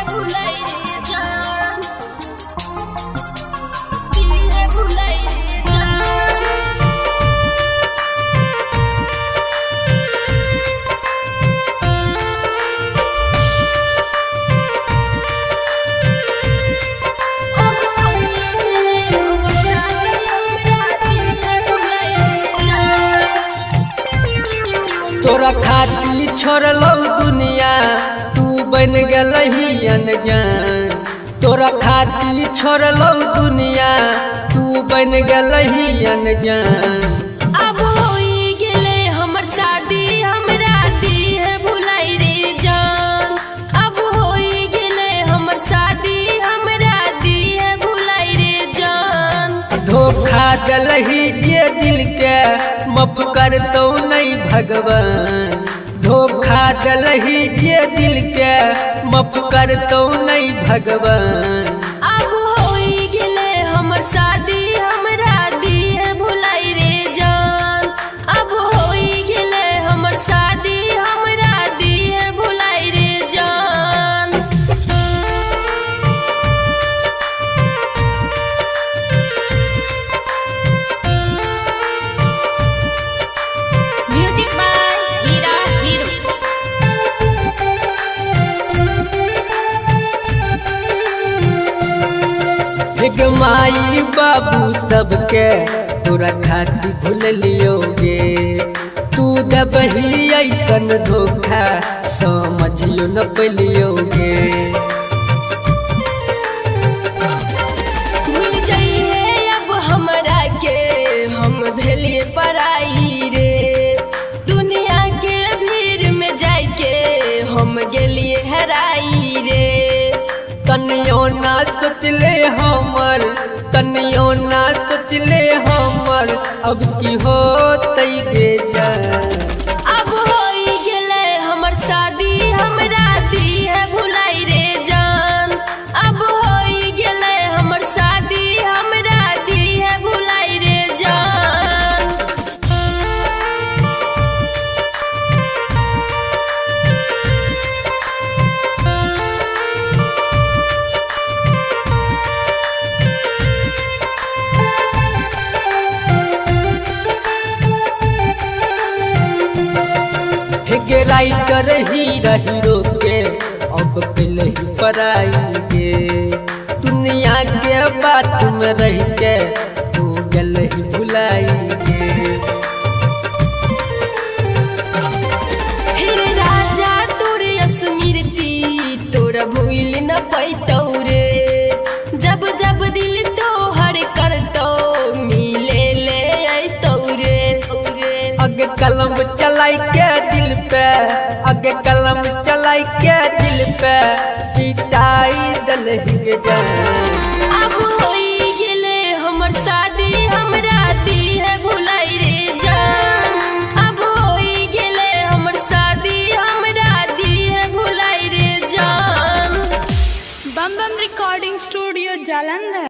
भुलाई रे जान, दिए भुलाई रे जान। तोरा खाती छोड़लो दुनिया तू बन गलही अनजान। तोरा खाती छोड़लो दुनिया तू बन गलही अनजान। अब होई गेले हमर शादी, हमरा दिए भुलाई रे जान। अब होई गेले हमर शादी, हमरा दिए भुलाई रे जान। धोखा दलही जे दिल के माफ करतो नहीं भगवान। धोखा दलही जे दिल के माफ करतो नहीं भगवान। अब होई गेले हमर शादी, हमरा दिए भुलाई रे जान। अब होई गेले हमर शादी, हमरा दिए भुलाई रे जान। Music by Heera hero. एक माई बाबू सबके तोरा खाती भूल लियोगे। तू दबही ऐसन धोखा समझियो न पलियोगे। भूल जाइए अब हमरा के, हम भेलिए पराई रे। दुनिया के भीड़ में जाके हम गेलिए हराई रे। तनियो ना सोचले हमर, तनियो ना सोचले हमर, अब की होतै गे जान। अब होई गेले हमर शादी, हमरा दिए भुलाई रे जान। अब होई गेले हमर शादी, हमरा दिए भुलाई रे जान। हेगे राइटर हीरा हीरो के अब कलही पराई गे। दुनिया के बात में रह के तू गलही भुलाई गे। फिर राजा तोर स्मृति तोरा भूल न पैतौ रे। जब जब दिल तोहर करतौ मिले ले अतौ रे। अगे कलम चलाई के दिल पे, अगे कलम चलाई के दिल पे पिटाई दलही गे जान। अब होई गेले हमर शादी, हमरा दिए भुलाई रे जान। अब होई गेले हमर शादी, हमरा दिए भुलाई रे जान। बम बम रिकॉर्डिंग स्टूडियो जालंधर।